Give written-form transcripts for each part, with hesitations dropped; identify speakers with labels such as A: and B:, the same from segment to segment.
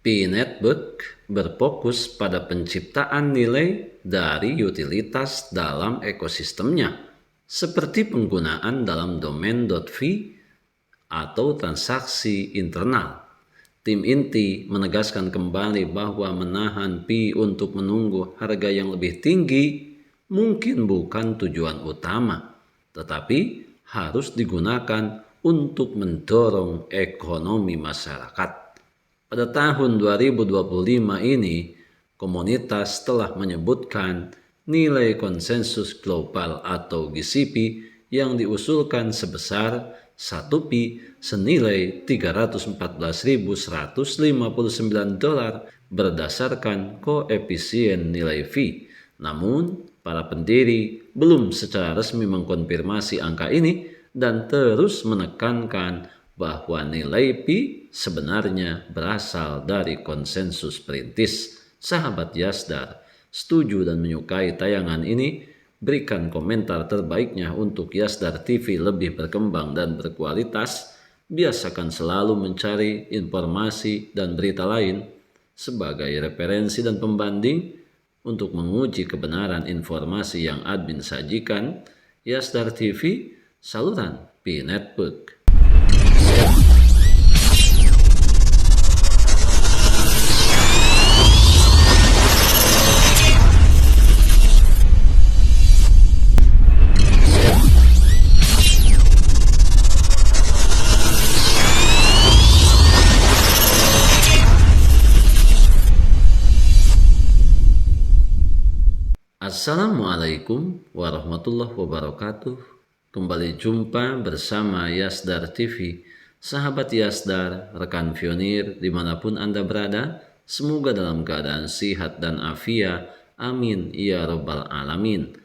A: P-Network berfokus pada penciptaan nilai dari utilitas dalam ekosistemnya, seperti penggunaan dalam domain .fi atau transaksi internal. Tim inti menegaskan kembali bahwa menahan Pi untuk menunggu harga yang lebih tinggi mungkin bukan tujuan utama, tetapi harus digunakan untuk mendorong ekonomi masyarakat. Pada tahun 2025 ini, komunitas telah menyebutkan nilai konsensus global atau GCP yang diusulkan sebesar 1 Pi senilai $314.159 berdasarkan koefisien nilai V. Namun, para pendiri belum secara resmi mengkonfirmasi angka ini dan terus menekankan bahwa nilai Pi sebenarnya berasal dari konsensus perintis. Sahabat Yasdar, setuju dan menyukai tayangan ini? Berikan komentar terbaiknya untuk Yasdar TV lebih berkembang dan berkualitas. Biasakan selalu mencari informasi dan berita lain sebagai referensi dan pembanding untuk menguji kebenaran informasi yang admin sajikan. Yasdar TV, saluran P-Network. Assalamualaikum warahmatullahi wabarakatuh. Kembali jumpa bersama Yasdar TV. Sahabat Yasdar, rekan pionir dimanapun Anda berada, semoga dalam keadaan sihat dan afiat. Amin ya robbal alamin.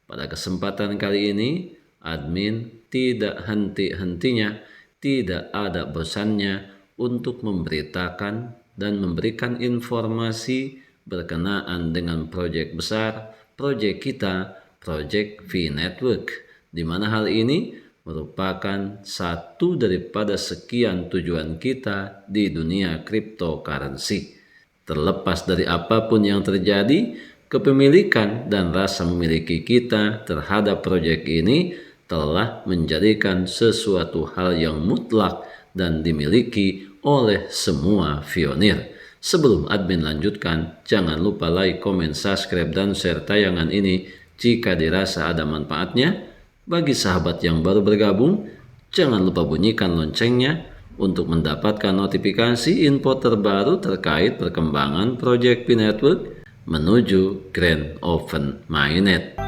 A: Pada kesempatan kali ini, admin tidak henti-hentinya, tidak ada bosannya untuk memberitakan dan memberikan informasi berkenaan dengan proyek besar, proyek kita, proyek V-Network, di mana hal ini merupakan satu daripada sekian tujuan kita di dunia cryptocurrency. Terlepas dari apapun yang terjadi, kepemilikan dan rasa memiliki kita terhadap proyek ini telah menjadikan sesuatu hal yang mutlak dan dimiliki oleh semua pionir. Sebelum admin lanjutkan, jangan lupa like, komen, subscribe, dan share tayangan ini jika dirasa ada manfaatnya. Bagi sahabat yang baru bergabung, jangan lupa bunyikan loncengnya untuk mendapatkan notifikasi info terbaru terkait perkembangan proyek P-Network menuju Grand Open Mainnet.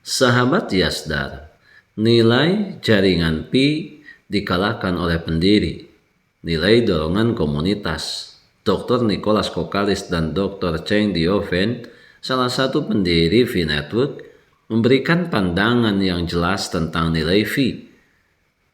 A: Sahabat Yasdar, nilai jaringan Pi dikalahkan oleh pendiri. Nilai dorongan komunitas. Dr. Nicholas Kokalis dan Dr. Cheng Dioven, salah satu pendiri V-Network, memberikan pandangan yang jelas tentang nilai V.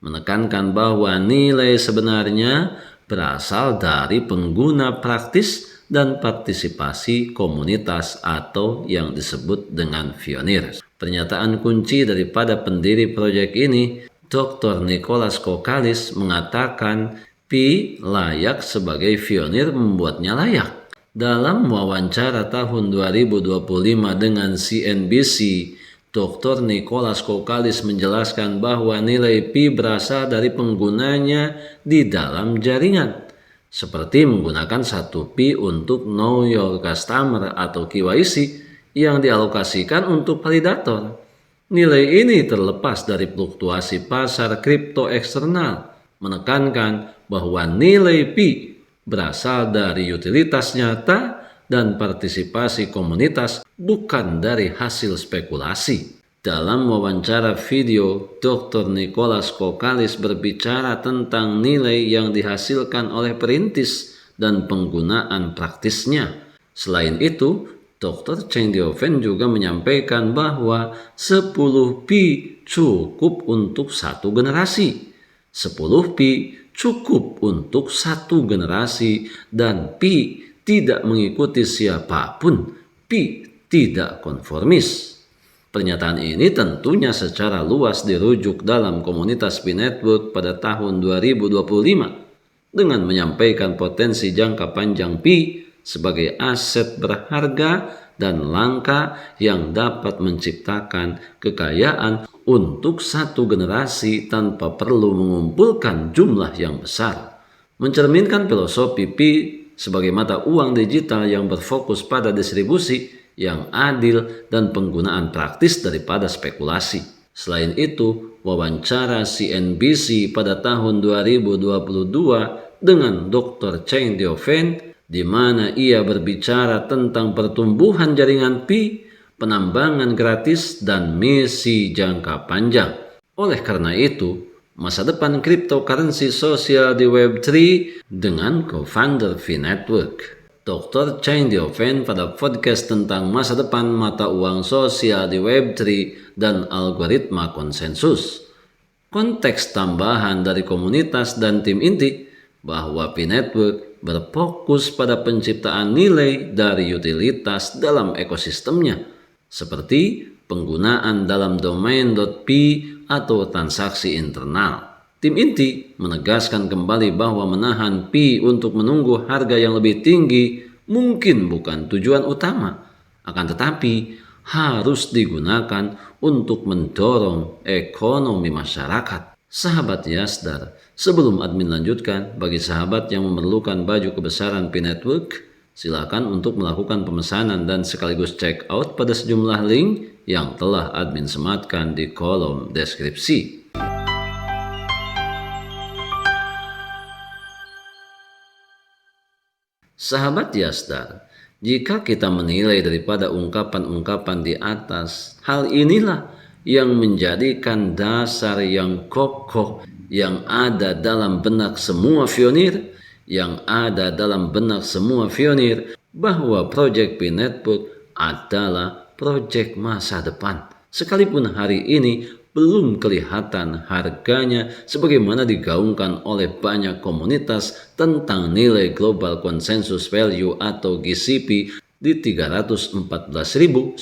A: Menekankan bahwa nilai sebenarnya berasal dari pengguna praktis dan partisipasi komunitas atau yang disebut dengan pionir. Pernyataan kunci daripada pendiri proyek ini, Dr. Nicholas Kokalis, mengatakan Pi layak sebagai pionir membuatnya layak. Dalam wawancara tahun 2025 dengan CNBC, Dr. Nicholas Kokalis menjelaskan bahwa nilai Pi berasal dari penggunanya di dalam jaringan, seperti menggunakan 1 Pi untuk Know Your Customer atau KYC yang dialokasikan untuk validator. Nilai ini terlepas dari fluktuasi pasar kripto eksternal, menekankan bahwa nilai Pi berasal dari utilitas nyata dan partisipasi komunitas, bukan dari hasil spekulasi. Dalam wawancara video, Dr. Nicholas Kokalis berbicara tentang nilai yang dihasilkan oleh perintis dan penggunaan praktisnya. Selain itu, Dr. Cheng Dioven juga menyampaikan bahwa 10 Pi cukup untuk satu generasi. 10 Pi cukup untuk satu generasi dan Pi tidak mengikuti siapapun. Pi tidak konformis. Pernyataan ini tentunya secara luas dirujuk dalam komunitas Pi Network pada tahun 2025 dengan menyampaikan potensi jangka panjang Pi sebagai aset berharga dan langka yang dapat menciptakan kekayaan untuk satu generasi tanpa perlu mengumpulkan jumlah yang besar. Mencerminkan filosofi Pi sebagai mata uang digital yang berfokus pada distribusi yang adil dan penggunaan praktis daripada spekulasi. Selain itu, wawancara CNBC pada tahun 2022 dengan Dr. Cheng Diofeng, di mana ia berbicara tentang pertumbuhan jaringan Pi, penambangan gratis, dan misi jangka panjang. Oleh karena itu, masa depan cryptocurrency sosial di Web3 dengan co-founder Pi Network. Dr. Cheng Diofeng pada podcast tentang masa depan mata uang sosial di Web3 dan algoritma konsensus. Konteks tambahan dari komunitas dan tim inti bahwa Pi Network berfokus pada penciptaan nilai dari utilitas dalam ekosistemnya, seperti penggunaan dalam domain .pi atau transaksi internal. Tim inti menegaskan kembali bahwa menahan Pi untuk menunggu harga yang lebih tinggi mungkin bukan tujuan utama, akan tetapi harus digunakan untuk mendorong ekonomi masyarakat. Sahabat Yasdar, sebelum admin lanjutkan, bagi sahabat yang memerlukan baju kebesaran Pi Network, silakan untuk melakukan pemesanan dan sekaligus check out pada sejumlah link yang telah admin sematkan di kolom deskripsi. Sahabat Yasdar, jika kita menilai daripada ungkapan-ungkapan di atas, hal inilah yang menjadikan dasar yang kokoh yang ada dalam benak semua pionir, bahwa proyek Pi Network adalah proyek masa depan. Sekalipun hari ini belum kelihatan harganya sebagaimana digaungkan oleh banyak komunitas tentang nilai Global Consensus Value atau GCP di $314.159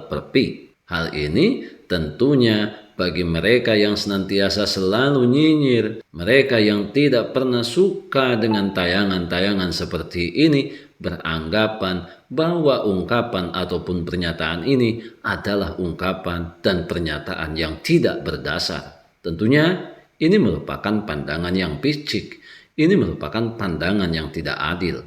A: per Pi. Hal ini tentunya bagi mereka yang senantiasa selalu nyinyir, mereka yang tidak pernah suka dengan tayangan-tayangan seperti ini, beranggapan bahwa ungkapan ataupun pernyataan ini adalah ungkapan dan pernyataan yang tidak berdasar. Tentunya ini merupakan pandangan yang picik, ini merupakan pandangan yang tidak adil.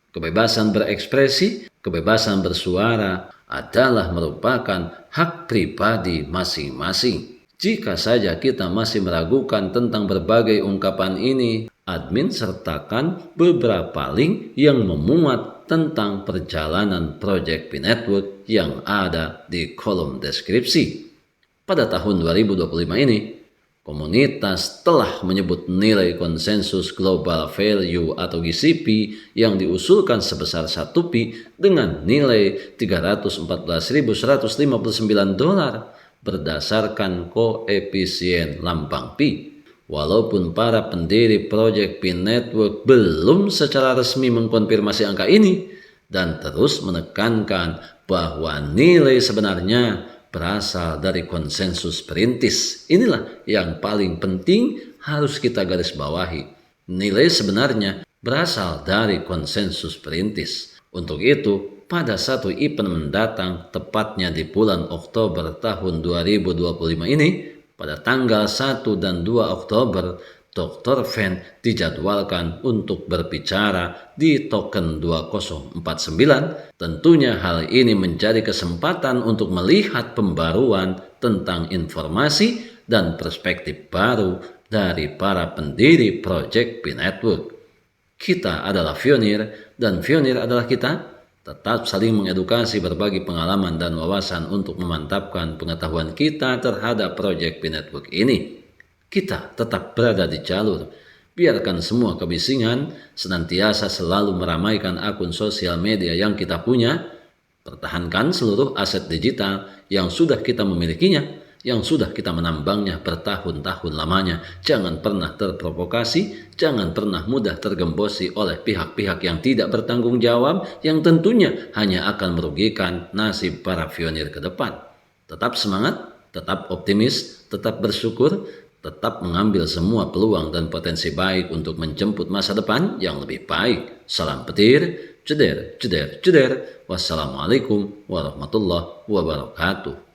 A: Kebebasan berekspresi, kebebasan bersuara adalah merupakan hak pribadi masing-masing. Jika saja kita masih meragukan tentang berbagai ungkapan ini, admin sertakan beberapa link yang memuat tentang perjalanan proyek Pi Network yang ada di kolom deskripsi. Pada tahun 2025 ini, komunitas telah menyebut nilai konsensus Global Value atau GCP yang diusulkan sebesar 1 Pi dengan nilai $314.159 berdasarkan koefisien lambang Pi. Walaupun para pendiri proyek Pi Network belum secara resmi mengkonfirmasi angka ini dan terus menekankan bahwa nilai sebenarnya berasal dari konsensus perintis. Inilah yang paling penting harus kita garis bawahi. Nilai sebenarnya berasal dari konsensus perintis. Untuk itu, pada satu event mendatang, tepatnya di bulan Oktober tahun 2025 ini, pada tanggal 1 dan 2 Oktober, Dr. Feng dijadwalkan untuk berbicara di token 2049. Tentunya hal ini menjadi kesempatan untuk melihat pembaruan tentang informasi dan perspektif baru dari para pendiri proyek Pi Network. Kita adalah pionir dan pionir adalah kita. Tetap saling mengedukasi berbagi pengalaman dan wawasan untuk memantapkan pengetahuan kita terhadap proyek Pi Network ini. Kita tetap berada di jalur. Biarkan semua kebisingan senantiasa selalu meramaikan akun sosial media yang kita punya. Pertahankan seluruh aset digital yang sudah kita memilikinya yang sudah kita menambangnya bertahun-tahun lamanya. Jangan pernah terprovokasi, jangan pernah mudah tergembosi oleh pihak-pihak yang tidak bertanggung jawab, yang tentunya hanya akan merugikan nasib para pionir ke depan. Tetap semangat, tetap optimis, tetap bersyukur, tetap mengambil semua peluang dan potensi baik untuk menjemput masa depan yang lebih baik. Salam petir, jeder, jeder, jeder. Wassalamualaikum warahmatullahi wabarakatuh.